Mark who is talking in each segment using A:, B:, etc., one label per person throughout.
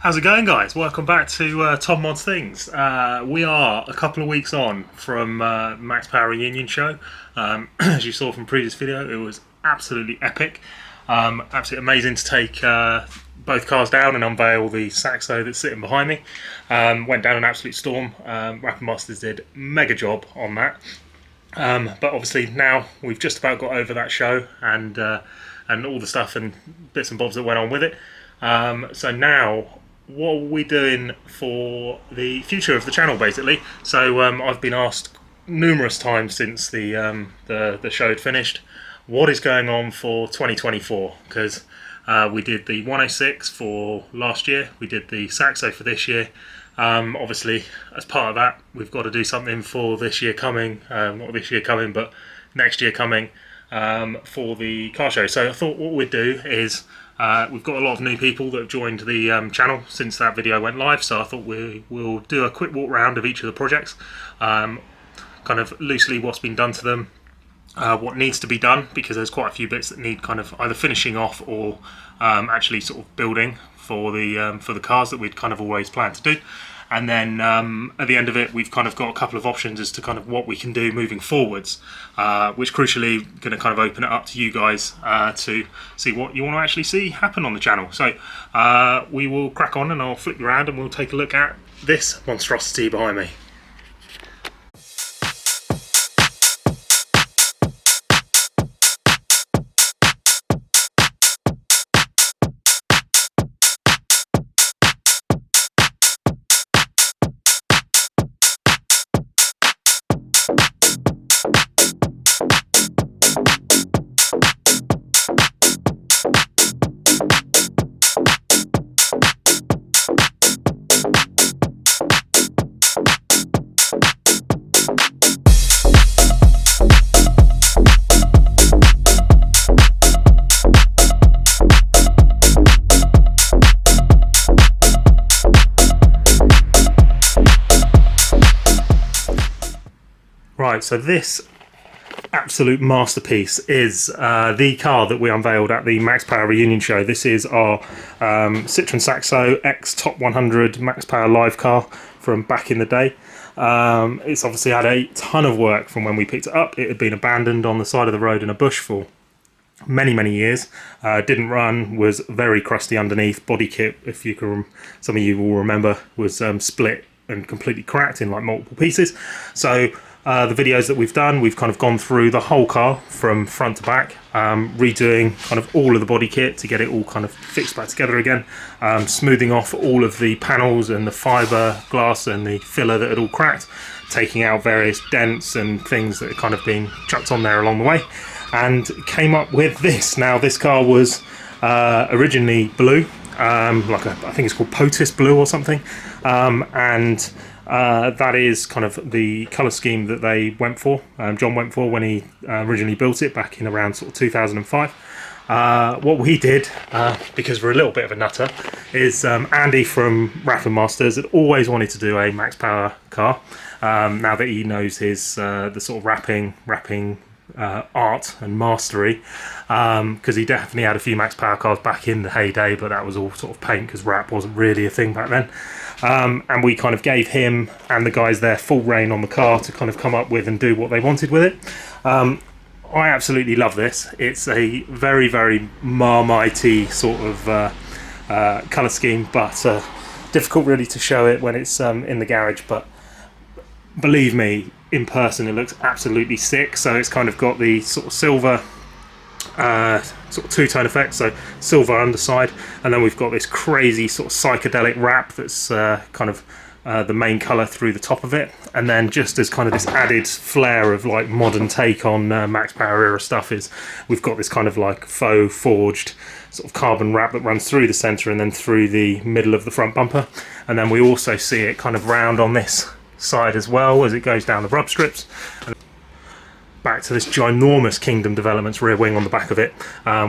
A: How's it going, guys? Welcome back to Tom Mods Things. We are a couple of weeks on from Max Power reunion show. As you saw from previous video, it was absolutely epic. Absolutely amazing to take both cars down and unveil the Saxo that's sitting behind me. Went down an absolute storm. Rapid Masters did a mega job on that. But obviously now we've just about got over that show and all the stuff and bits and bobs that went on with it. So now, what are we doing for the future of the channel, basically? So I've been asked numerous times since the show had finished, what is going on for 2024? Because we did the 106 for last year, we did the Saxo for this year. Obviously, as part of that, we've got to do something for this year coming, not this year coming, but next year coming, for the car show. So I thought what we'd do is, we've got a lot of new people that have joined the channel since that video went live, so I thought we'll do a quick walk round of each of the projects, kind of loosely what's been done to them, what needs to be done, because there's quite a few bits that need kind of either finishing off or actually sort of building for the cars that we'd kind of always planned to do. And then at the end of it, we've kind of got a couple of options as to kind of what we can do moving forwards, which crucially going to kind of open it up to you guys to see what you want to actually see happen on the channel. So we will crack on and I'll flip you around and we'll take a look at this monstrosity behind me. Right, so this absolute masterpiece is the car that we unveiled at the Max Power reunion show. This is our Citroen Saxo X Top 100 Max Power live car from back in the day. It's obviously had a ton of work from when we picked it up. It had been abandoned on the side of the road in a bush for many years. Didn't run, was very crusty underneath. Body kit, if you can, some of you will remember, was split and completely cracked in like multiple pieces. So the videos that we've done, we've kind of gone through the whole car from front to back, redoing kind of all of the body kit to get it all kind of fixed back together again, smoothing off all of the panels and the fibre glass and the filler that had all cracked, taking out various dents and things that had kind of been chucked on there along the way, and came up with this. Now this car was originally blue, like I think it's called Potis blue or something, and that is kind of the colour scheme that they went for, John went for when he originally built it back in around sort of 2005. What we did, because we're a little bit of a nutter, is Andy from Rapid Masters had always wanted to do a Max Power car. Now that he knows his the sort of rapping art and mastery, because he definitely had a few Max Power cars back in the heyday, but that was all sort of paint because rap wasn't really a thing back then. And we kind of gave him and the guys there full reign on the car to kind of come up with and do what they wanted with it. I absolutely love this. It's a very Marmite sort of colour scheme, but difficult really to show it when it's in the garage, but believe me, in person it looks absolutely sick. So it's kind of got the sort of silver sort of two-tone effect, so silver underside, and then we've got this crazy sort of psychedelic wrap that's kind of the main colour through the top of it, and then just as kind of this added flair of like modern take on Max Power era stuff is we've got this kind of like faux forged sort of carbon wrap that runs through the centre and then through the middle of the front bumper, and then we also see it kind of round on this side as well as it goes down the rub strips. And back to this ginormous Kingdom Developments rear wing on the back of it.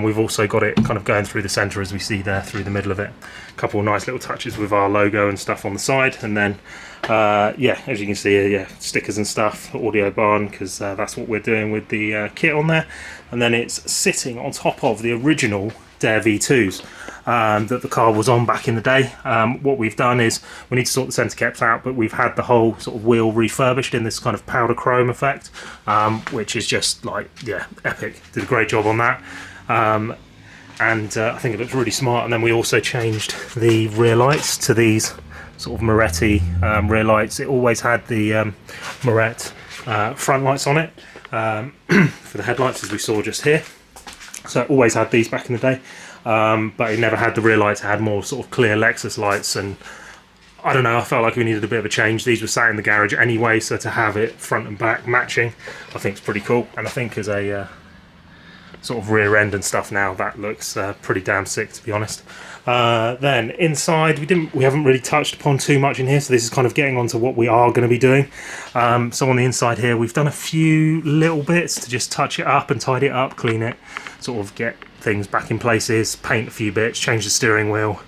A: We've also got it kind of going through the centre as we see there through the middle of it. A couple of nice little touches with our logo and stuff on the side, and then yeah, as you can see, yeah, stickers and stuff, audio barn, because that's what we're doing with the kit on there. And then it's sitting on top of the original Dare V2s. that the car was on back in the day. What we've done is we need to sort the centre caps out, but we've had the whole sort of wheel refurbished in this kind of powder chrome effect, which is just like, yeah, epic. Did a great job on that. And I think it looks really smart. And then we also changed the rear lights to these sort of Moretti rear lights. It always had the Moret front lights on it for the headlights, as we saw just here. So it always had these back in the day, but it never had the rear lights. It had more sort of clear Lexus lights, and I don't know, I felt like we needed a bit of a change. These were sat in the garage anyway, so to have it front and back matching, I think is pretty cool. And I think as a sort of rear end and stuff now, that looks pretty damn sick, to be honest. Then inside, we haven't really touched upon too much in here, so this is kind of getting on to what we are going to be doing. So on the inside here, we've done a few little bits to just touch it up and tidy it up, clean it, sort of get things back in places, paint a few bits, change the steering wheel,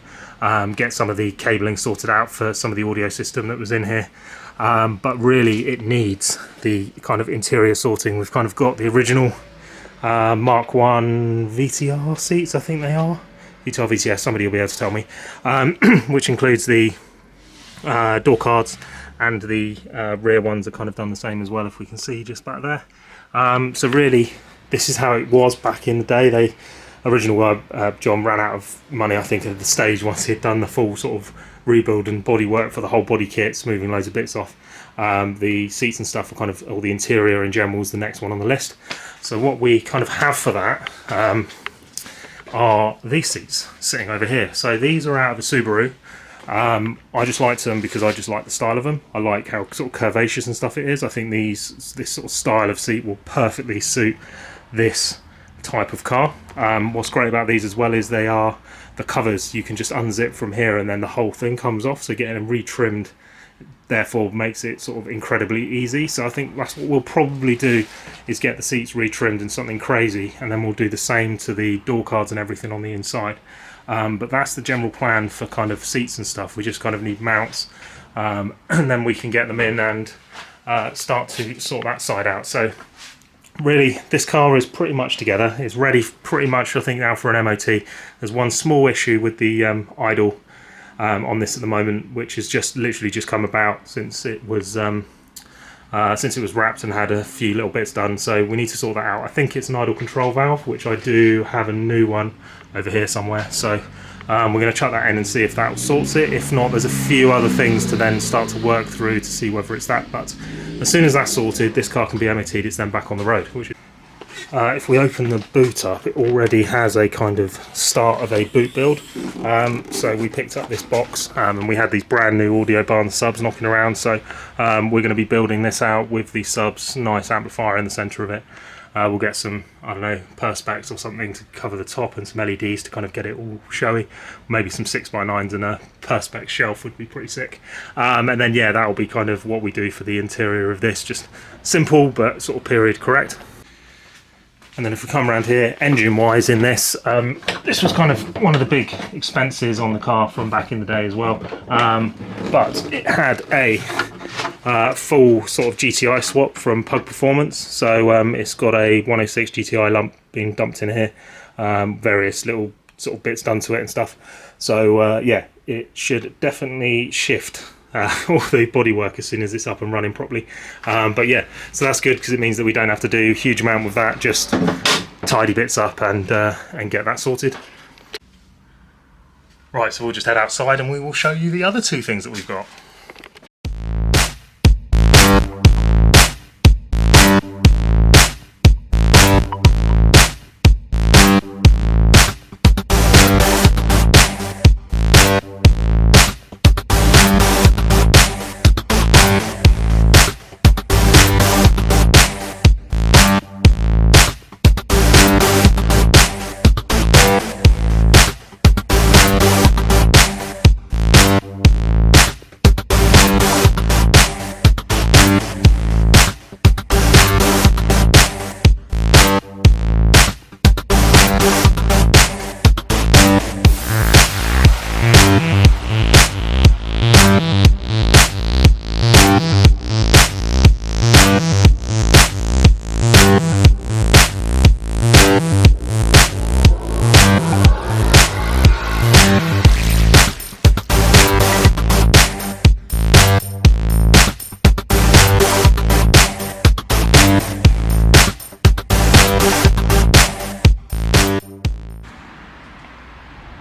A: get some of the cabling sorted out for some of the audio system that was in here. But really it needs the kind of interior sorting. We've kind of got the original Mark 1 VTR seats, I think they are. VTR, VTS, somebody will be able to tell me. Which includes the door cards, and the rear ones are kind of done the same as well, if we can see just back there. So really, this is how it was back in the day. John ran out of money, I think, at the stage once he'd done the full sort of rebuild and body work for the whole body kits, moving loads of bits off. The seats and stuff are kind of, or the interior in general is the next one on the list. So what we kind of have for that are these seats sitting over here. So these are out of a Subaru. I just liked them because I just like the style of them. I like how sort of curvaceous and stuff it is. I think this sort of style of seat will perfectly suit this type of car. What's great about these as well is they are the covers. You can just unzip from here and then the whole thing comes off, so getting them retrimmed therefore makes it sort of incredibly easy. So I think that's what we'll probably do, is get the seats retrimmed in something crazy, and then we'll do the same to the door cards and everything on the inside. But that's the general plan for kind of seats and stuff. We just kind of need mounts, and then we can get them in and start to sort that side out. So really, this car is pretty much together. It's ready pretty much, I think, now for an MOT. There's one small issue with the idle on this at the moment, which has just literally just come about since it was wrapped and had a few little bits done. So we need to sort that out. I think it's an idle control valve, which I do have a new one over here somewhere. So we're going to chuck that in and see if that sorts it. If not, there's a few other things to then start to work through to see whether it's that. But as soon as that's sorted, this car can be MOT'd. It's then back on the road. If we open the boot up, it already has a kind of start of a boot build. So we picked up this box, and we had these brand new audio barn subs knocking around. So we're going to be building this out with the subs, nice amplifier in the centre of it. We'll get some, I don't know, perspex or something to cover the top, and some LEDs to kind of get it all showy. Maybe some 6x9s and a perspex shelf would be pretty sick. And then yeah, that'll be kind of what we do for the interior of this. Just simple but sort of period correct. And then if we come around here, engine-wise in this, this was kind of one of the big expenses on the car from back in the day as well. But it had a full sort of GTI swap from Pug Performance. So it's got a 106 GTI lump being dumped in here, various little sort of bits done to it and stuff. So yeah, it should definitely shift all the bodywork as soon as it's up and running properly. But yeah, so that's good because it means that we don't have to do a huge amount with that, just tidy bits up and get that sorted. Right, so we'll just head outside and we will show you the other two things that we've got.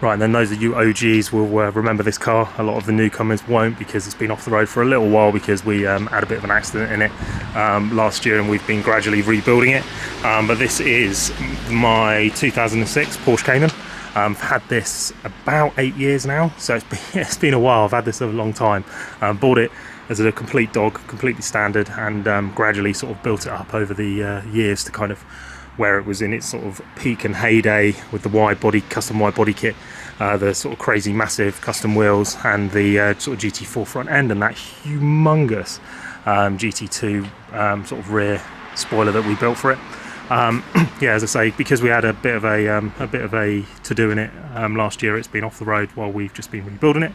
A: Right, and then those of you OGs will remember this car. A lot of the newcomers won't, because it's been off the road for a little while because we had a bit of an accident in it last year, and we've been gradually rebuilding it. But this is my 2006 Porsche Cayman. I've had this about 8 years now, so it's been a while. I've had this a long time. Bought it as a complete dog, completely standard, and gradually sort of built it up over the years to kind of where it was in its sort of peak and heyday with the wide body, custom wide body kit, the sort of crazy massive custom wheels, and the sort of GT4 front end, and that humongous GT2 sort of rear spoiler that we built for it. Yeah, as I say, because we had a bit of a to do in it last year, it's been off the road while we've just been rebuilding it.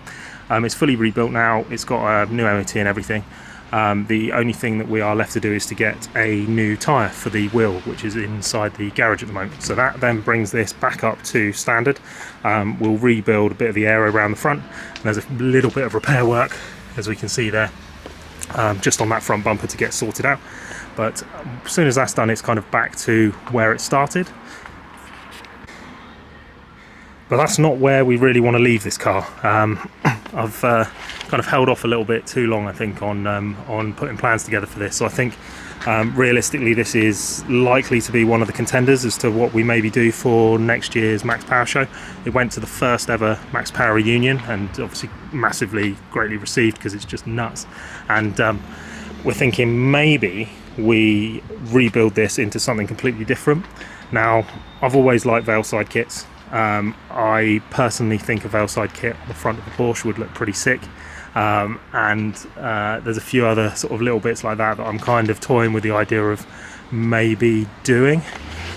A: It's fully rebuilt now. It's got a new MOT and everything. The only thing that we are left to do is to get a new tyre for the wheel, which is inside the garage at the moment. So that then brings this back up to standard. We'll rebuild a bit of the aero around the front, and there's a little bit of repair work, as we can see there, just on that front bumper to get sorted out. But as soon as that's done, it's kind of back to where it started. But that's not where we really want to leave this car. I've kind of held off a little bit too long, I think, on putting plans together for this. So I think realistically this is likely to be one of the contenders as to what we maybe do for next year's Max Power show. It went to the first ever Max Power reunion, and obviously massively greatly received because it's just nuts. And we're thinking maybe we rebuild this into something completely different. Now, I've always liked Veilside kits. I personally think a Veilside kit on the front of the Porsche would look pretty sick, and there's a few other sort of little bits like that I'm kind of toying with the idea of maybe doing,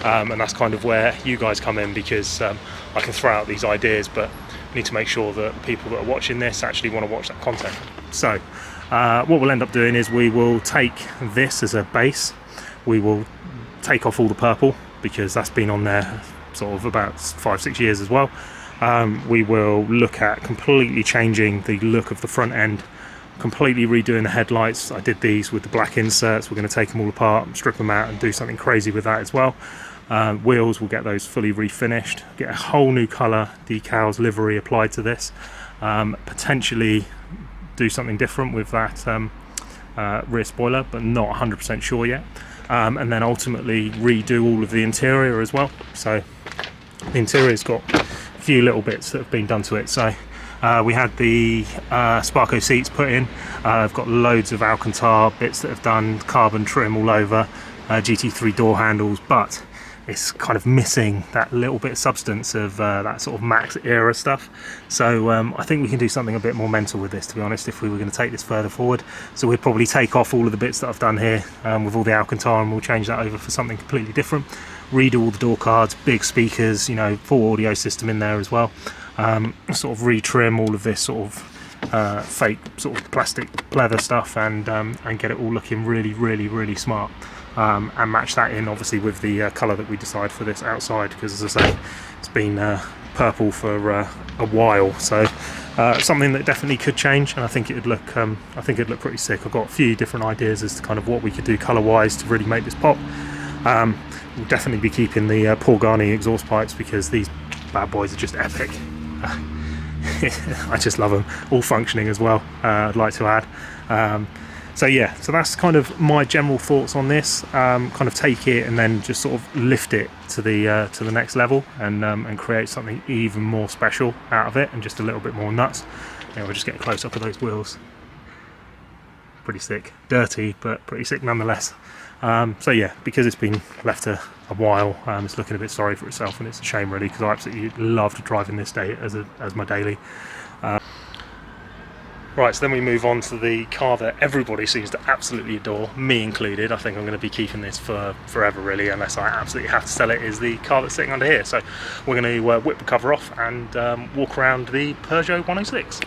A: and that's kind of where you guys come in, because I can throw out these ideas, but I need to make sure that people that are watching this actually want to watch that content. So what we'll end up doing is we will take this as a base. We will take off all the purple, because that's been on there sort of about 5-6 years as well. We will look at completely changing the look of the front end, completely redoing the headlights. I did these with the black inserts. We're going to take them all apart, strip them out, and do something crazy with that as well. Wheels, we'll get those fully refinished, get a whole new colour, decals, livery applied to this, potentially do something different with that rear spoiler, but not 100% sure yet. And then ultimately redo all of the interior as well. So the interior's got a few little bits that have been done to it. So we had the Sparco seats put in. I've got loads of Alcantara bits that have done, carbon trim all over, GT3 door handles, but it's kind of missing that little bit of substance of that sort of Max era stuff. So I think we can do something a bit more mental with this, to be honest, if we were going to take this further forward. So we'd probably take off all of the bits that I've done here with all the Alcantara, and we'll change that over for something completely different. Redo all the door cards, big speakers, you know, full audio system in there as well. Sort of retrim all of this sort of fake sort of plastic leather stuff, and get it all looking really, really, really smart. And match that in obviously with the colour that we decide for this outside, because as I say, it's been purple for a while. So something that definitely could change, and I think it'd look pretty sick. I've got a few different ideas as to kind of what we could do colour wise to really make this pop. We'll definitely be keeping the Pulgani exhaust pipes, because these bad boys are just epic. I just love them, all functioning as well, I'd like to add. So yeah, so that's kind of my general thoughts on this. Kind of take it and then just sort of lift it to the next level, and create something even more special out of it, and just a little bit more nuts. Yeah, we'll just get a close up of those wheels. Pretty sick, dirty, but pretty sick nonetheless. So yeah, because it's been left a while, it's looking a bit sorry for itself, and it's a shame really, because I absolutely loved driving this day as my daily. Right, so then we move on to the car that everybody seems to absolutely adore, me included. I think I'm going to be keeping this for forever really, unless I absolutely have to sell it, is the car that's sitting under here. So we're going to whip the cover off and walk around the Peugeot 106.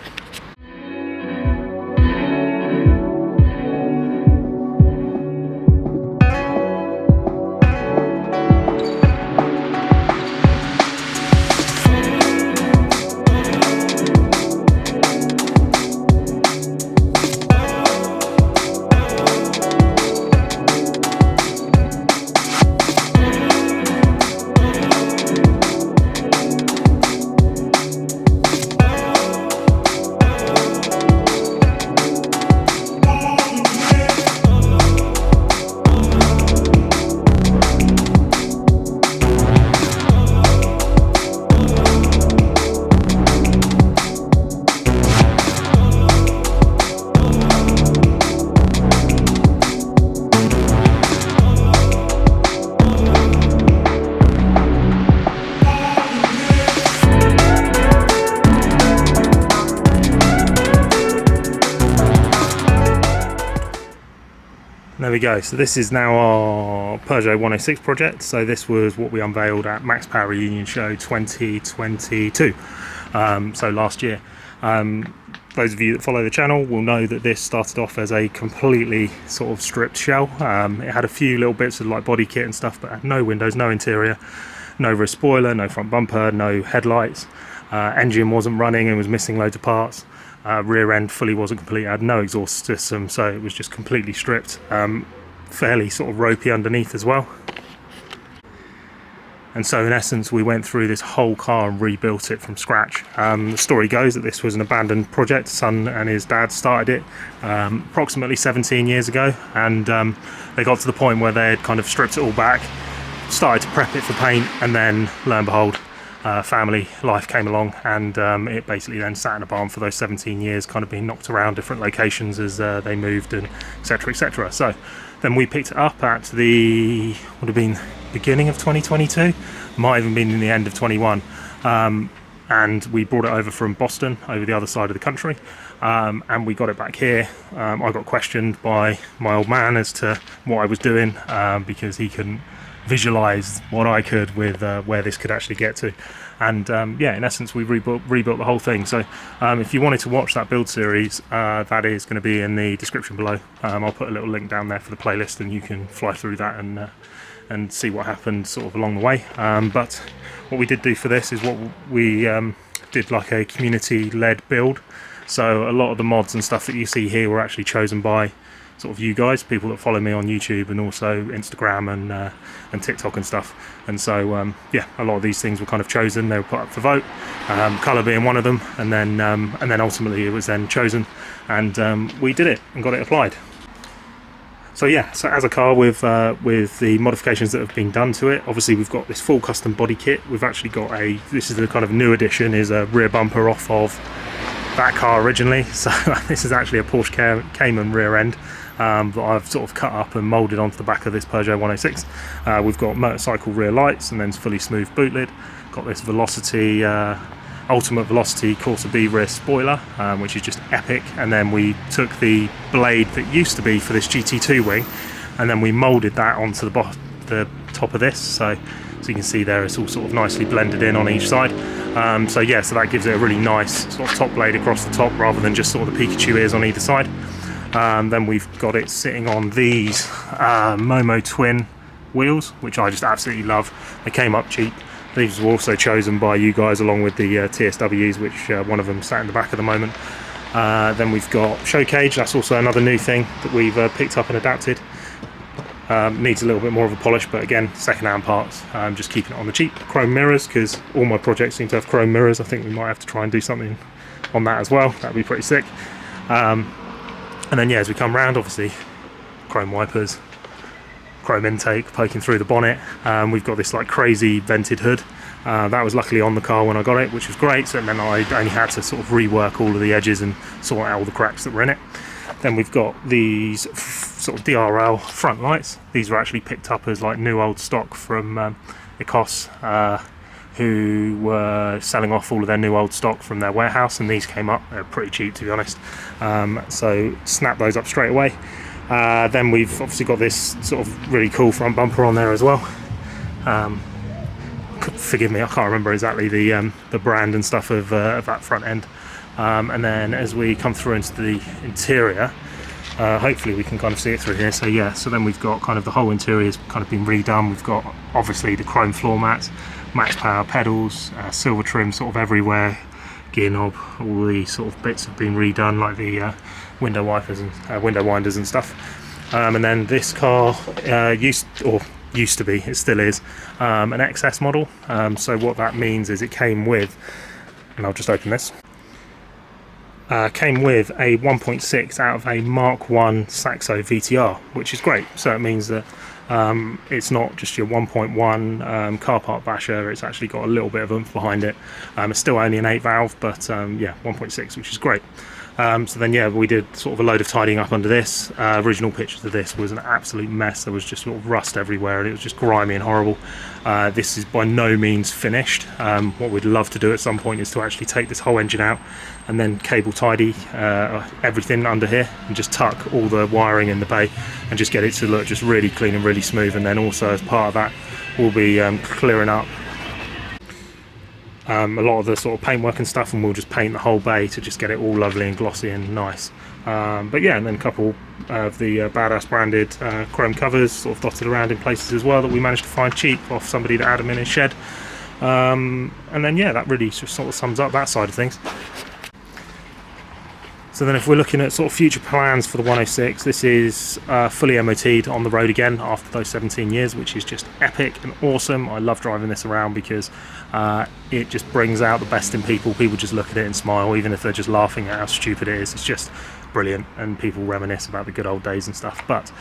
A: There we go. So this is now our Peugeot 106 project. So this was what we unveiled at Max Power Reunion Show 2022. So last year. Those of you that follow the channel will know that this started off as a completely sort of stripped shell. It had a few little bits of like body kit and stuff, but had no windows, no interior, no rear spoiler, no front bumper, no headlights. Engine wasn't running and was missing loads of parts. Rear end fully wasn't complete, had no exhaust system, so it was just completely stripped. Fairly sort of ropey underneath as well. And so in essence we went through this whole car and rebuilt it from scratch. The story goes that this was an abandoned project. Son and his dad started it approximately 17 years ago, and they got to the point where they had kind of stripped it all back, started to prep it for paint, and then lo and behold, family life came along, and it basically then sat in a barn for those 17 years, kind of being knocked around different locations as they moved, and etc, etc. So then we picked it up at the, would have been beginning of 2022, might even been in the end of 21, and we brought it over from Boston, over the other side of the country, and we got it back here. I got questioned by my old man as to what I was doing, because he couldn't visualize what I could with where this could actually get to. And yeah, in essence we rebuilt the whole thing. So if you wanted to watch that build series, that is going to be in the description below. I'll put a little link down there for the playlist, and you can fly through that and see what happened sort of along the way. But what we did do for this is what we did, like a community-led build. So a lot of the mods and stuff that you see here were actually chosen by sort of you guys, people that follow me on YouTube and also Instagram and TikTok and stuff. And so yeah, a lot of these things were kind of chosen. They were put up for vote, colour being one of them, and then ultimately it was then chosen, and we did it and got it applied. So yeah, so as a car with the modifications that have been done to it, obviously we've got this full custom body kit. We've actually got this is the kind of new addition, is a rear bumper off of that car originally. So this is actually a Porsche Cayman rear end that I've sort of cut up and moulded onto the back of this Peugeot 106. We've got motorcycle rear lights, and then fully smooth boot lid. Got this Velocity, Ultimate Velocity Corsa B rear spoiler, which is just epic. And then we took the blade that used to be for this GT2 wing, and then we moulded that onto the top of this. So you can see there it's all sort of nicely blended in on each side. So yeah, so that gives it a really nice sort of top blade across the top, rather than just sort of the Pikachu ears on either side. Then we've got it sitting on these Momo twin wheels, which I just absolutely love. They came up cheap. These were also chosen by you guys, along with the TSWs, which one of them sat in the back at the moment. Then we've got show cage. That's also another new thing that we've picked up and adapted. Needs a little bit more of a polish, but again, second-hand parts. Just keeping it on the cheap. Chrome mirrors, because all my projects seem to have chrome mirrors. I think we might have to try and do something on that as well. That'd be pretty sick. And then yeah, as we come round, obviously chrome wipers, chrome intake poking through the bonnet. We've got this like crazy vented hood. That was luckily on the car when I got it, which was great. So then I only had to sort of rework all of the edges and sort out all the cracks that were in it. Then we've got these sort of DRL front lights. These were actually picked up as like new old stock from Ecos, who were selling off all of their new old stock from their warehouse, and these came up. They're pretty cheap, to be honest. So snap those up straight away. Then we've obviously got this sort of really cool front bumper on there as well. Forgive me, I can't remember exactly the brand and stuff of that front end. And then as we come through into the interior, hopefully we can kind of see it through here. So yeah, so then we've got kind of the whole interior has kind of been redone. We've got obviously the chrome floor mats, max power pedals, silver trim sort of everywhere, gear knob, all these sort of bits have been redone, like the window wipers and window winders and stuff. And then this car used to be, it still is, an XS model. So what that means is it came with, and I'll just open this, came with a 1.6 out of a Mark 1 Saxo VTR, which is great. So it means that it's not just your 1.1 car park basher, it's actually got a little bit of oomph behind it. It's still only an 8 valve, but yeah, 1.6, which is great. So then yeah, we did sort of a load of tidying up under this. Original pictures of this was an absolute mess. There was just sort of rust everywhere and it was just grimy and horrible. This is by no means finished. What we'd love to do at some point is to actually take this whole engine out and then cable tidy everything under here and just tuck all the wiring in the bay and just get it to look just really clean and really smooth. And then also as part of that we'll be clearing up a lot of the sort of paintwork and stuff, and we'll just paint the whole bay to just get it all lovely and glossy and nice. But yeah, and then a couple of the Badass branded chrome covers sort of dotted around in places as well that we managed to find cheap off somebody that had them in his shed. And then yeah, that really just sort of sums up that side of things. So then if we're looking at sort of future plans for the 106, this is fully MOT'd on the road again after those 17 years, which is just epic and awesome. I love driving this around because it just brings out the best in people. People just look at it and smile, even if they're just laughing at how stupid it is. It's just brilliant, and people reminisce about the good old days and stuff. But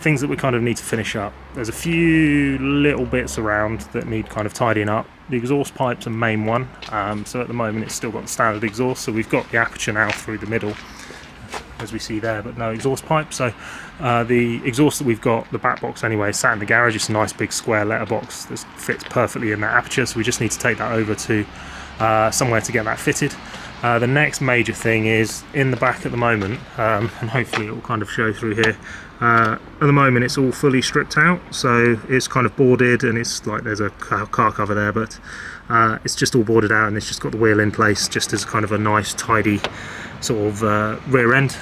A: things that we kind of need to finish up. There's a few little bits around that need kind of tidying up. The exhaust pipe's a main one, so at the moment it's still got the standard exhaust, so we've got the aperture now through the middle as we see there, but no exhaust pipe. So the exhaust that we've got, the back box anyway, sat in the garage. It's a nice big square letterbox that fits perfectly in that aperture, so we just need to take that over to somewhere to get that fitted. The next major thing is in the back at the moment, and hopefully it will kind of show through here. At the moment it's all fully stripped out, so it's kind of boarded, and it's like there's a car cover there, but it's just all boarded out and it's just got the wheel in place just as kind of a nice tidy sort of rear end.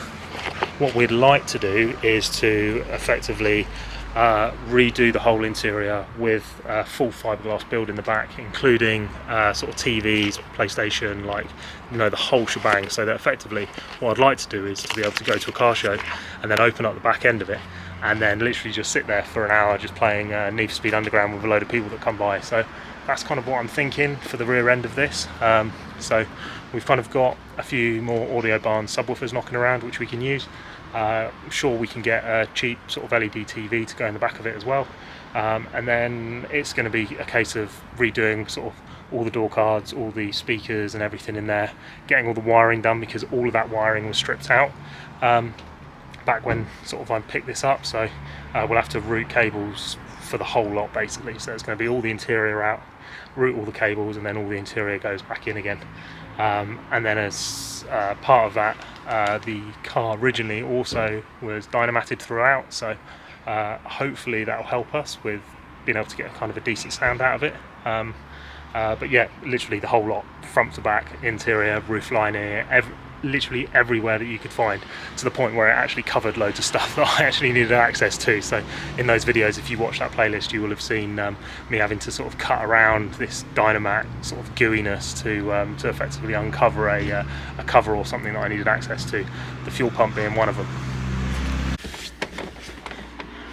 A: What we'd like to do is to effectively redo the whole interior with a full fiberglass build in the back, including sort of TVs, PlayStation, like, you know, the whole shebang. So that effectively what I'd like to do is to be able to go to a car show and then open up the back end of it and then literally just sit there for an hour just playing Need for Speed Underground with a load of people that come by. So that's kind of what I'm thinking for the rear end of this. So we've kind of got a few more audio barn subwoofers knocking around which we can use. I'm sure we can get a cheap sort of LED TV to go in the back of it as well, and then it's going to be a case of redoing sort of all the door cards, all the speakers and everything in there, getting all the wiring done because all of that wiring was stripped out back when sort of I picked this up. So we'll have to route cables for the whole lot basically. So it's going to be all the interior out, route all the cables, and then all the interior goes back in again. And then as part of that, the car originally also was dynamated throughout, so hopefully that'll help us with being able to get kind of a decent sound out of it. But yeah, literally the whole lot, front to back, interior, roof lining, literally everywhere that you could find, to the point where it actually covered loads of stuff that I actually needed access to. So in those videos, if you watch that playlist, you will have seen me having to sort of cut around this Dynamat sort of gooiness to effectively uncover a cover or something that I needed access to, the fuel pump being one of them.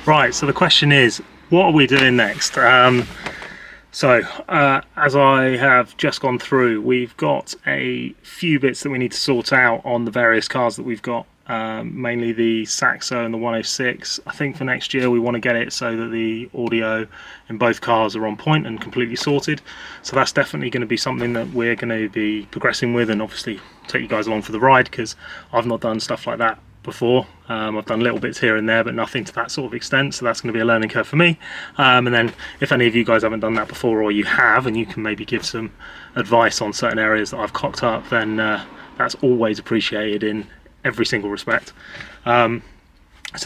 A: Right, so the question is, what are we doing next? So as I have just gone through, we've got a few bits that we need to sort out on the various cars that we've got, mainly the Saxo and the 106. I think for next year we want to get it so that the audio in both cars are on point and completely sorted. So that's definitely going to be something that we're going to be progressing with, and obviously take you guys along for the ride, because I've not done stuff like that before. I've done little bits here and there, but nothing to that sort of extent, so that's going to be a learning curve for me. And then if any of you guys haven't done that before, or you have and you can maybe give some advice on certain areas that I've cocked up, then that's always appreciated in every single respect. So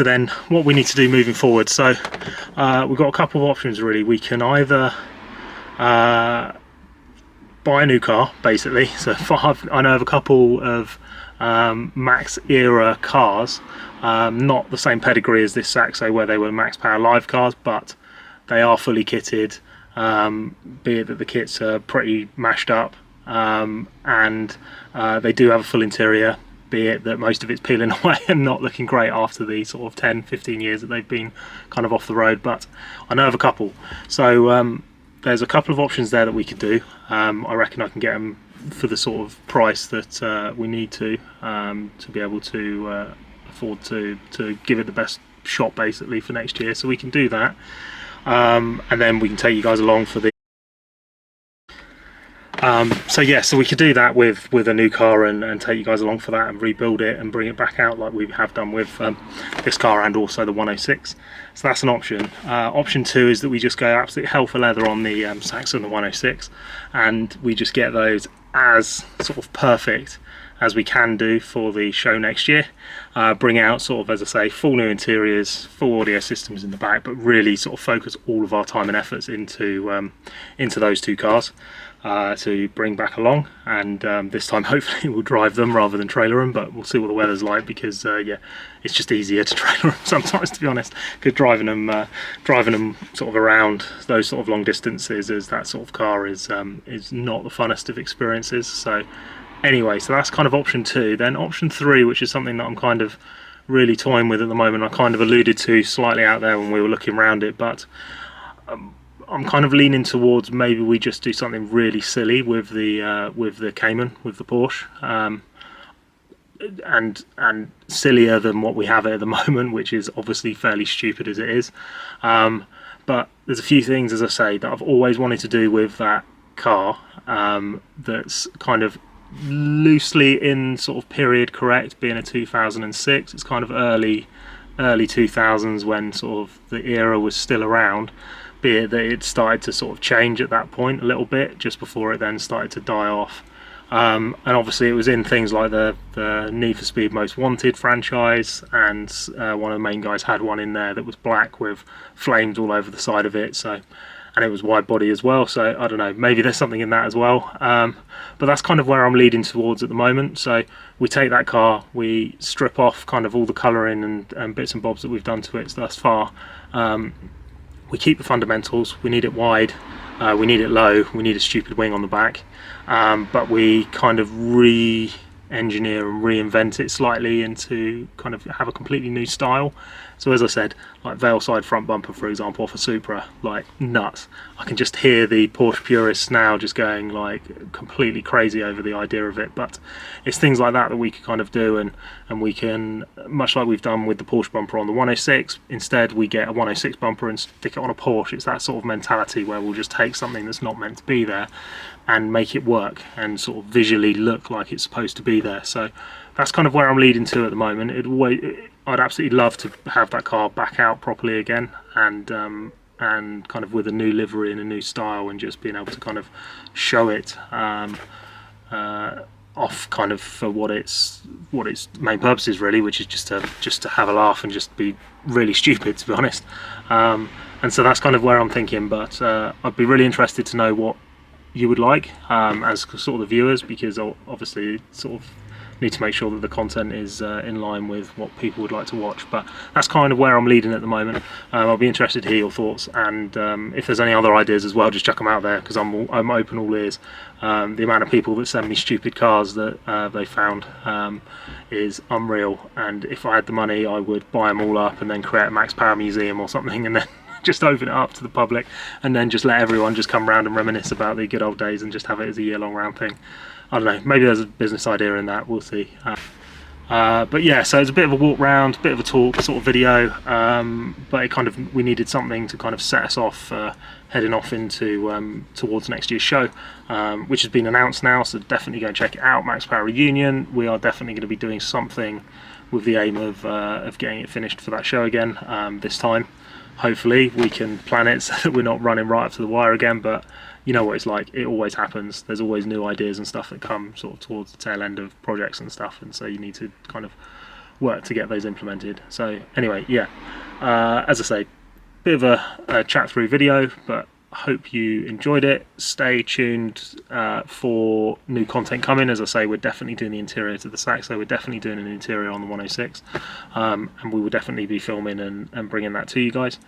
A: then what we need to do moving forward, so we've got a couple of options really. We can either buy a new car basically. So I know of a couple of Max era cars, not the same pedigree as this Saxo where they were Max Power live cars, but they are fully kitted, be it that the kits are pretty mashed up, and they do have a full interior, be it that most of it's peeling away and not looking great after the sort of 10-15 years that they've been kind of off the road. But I know of a couple, so there's a couple of options there that we could do. I reckon I can get them for the sort of price that we need to be able to afford to give it the best shot basically for next year, so we can do that, and then we can take you guys along for the So yeah, so we could do that with a new car and take you guys along for that and rebuild it and bring it back out like we have done with this car and also the 106. So that's an option. Option 2 is that we just go absolute hell for leather on the Saxo and the 106, and we just get those as sort of perfect as we can do for the show next year. Bring out sort of, as I say, full new interiors, full audio systems in the back, but really sort of focus all of our time and efforts into those two cars to bring back along. And this time hopefully we'll drive them rather than trailer them, but we'll see what the weather's like, because yeah, it's just easier to trailer them sometimes, to be honest, because driving them sort of around those sort of long distances as that sort of car is not the funnest of experiences. So anyway, so that's kind of option 2. Then option 3, which is something that I'm kind of really toying with at the moment, I kind of alluded to slightly out there when we were looking around it, but I'm kind of leaning towards maybe we just do something really silly with the Cayman, with the Porsche, and sillier than what we have at the moment, which is obviously fairly stupid as it is. But there's a few things, as I say, that I've always wanted to do with that car, that's kind of loosely in sort of period correct, being a 2006. It's kind of early 2000s when sort of the era was still around, be it that it started to sort of change at that point a little bit, just before it then started to die off. And obviously it was in things like the Need for Speed Most Wanted franchise, and one of the main guys had one in there that was black with flames all over the side of it, so, and it was wide body as well, so I don't know, maybe there's something in that as well. But that's kind of where I'm leading towards at the moment. So we take that car, we strip off kind of all the colouring and bits and bobs that we've done to it thus far. We keep the fundamentals. We need it wide, we need it low, we need a stupid wing on the back, but we kind of re-engineer and reinvent it slightly into kind of have a completely new style. So as I said, like veil side front bumper, for example, off a Supra, like nuts. I can just hear the Porsche purists now just going like completely crazy over the idea of it. But it's things like that that we can kind of do, and we can, much like we've done with the Porsche bumper on the 106, instead we get a 106 bumper and stick it on a Porsche. It's that sort of mentality where we'll just take something that's not meant to be there and make it work and sort of visually look like it's supposed to be there. So that's kind of where I'm leading to at the moment. I'd absolutely love to have that car back out properly again, and kind of with a new livery and a new style, and just being able to kind of show it off kind of for what its main purpose is really, which is just to have a laugh and just be really stupid, to be honest. And so that's kind of where I'm thinking. But I'd be really interested to know what you would like as sort of the viewers, because obviously sort of need to make sure that the content is in line with what people would like to watch. But that's kind of where I'm leading at the moment. I'll be interested to hear your thoughts, and if there's any other ideas as well, just chuck them out there, because I'm open all ears. The amount of people that send me stupid cars that they found is unreal, and if I had the money I would buy them all up and then create a Max Power museum or something, and then just open it up to the public, and then just let everyone just come round and reminisce about the good old days and just have it as a year-long round thing. I don't know, maybe there's a business idea in that, we'll see. But yeah, so it's a bit of a walk round, bit of a talk sort of video, but it kind of, we needed something to kind of set us off, heading off into towards next year's show, which has been announced now, so definitely go and check it out. Max Power Reunion. We are definitely going to be doing something with the aim of getting it finished for that show again this time. Hopefully we can plan it so that we're not running right up to the wire again, but you know what it's like, it always happens. There's always new ideas and stuff that come sort of towards the tail end of projects and stuff, and so you need to kind of work to get those implemented. So anyway, yeah, as I say, bit of a chat through video, but I hope you enjoyed it. Stay tuned for new content coming. As I say, we're definitely doing the interior to the Saxo, we're definitely doing an interior on the 106, and we will definitely be filming and bringing that to you guys.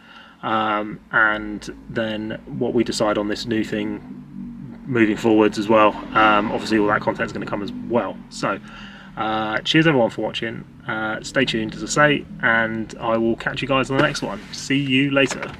A: And then what we decide on this new thing moving forwards as well, obviously all that content is going to come as well. So cheers everyone for watching, stay tuned as I say, and I will catch you guys on the next one. See you later.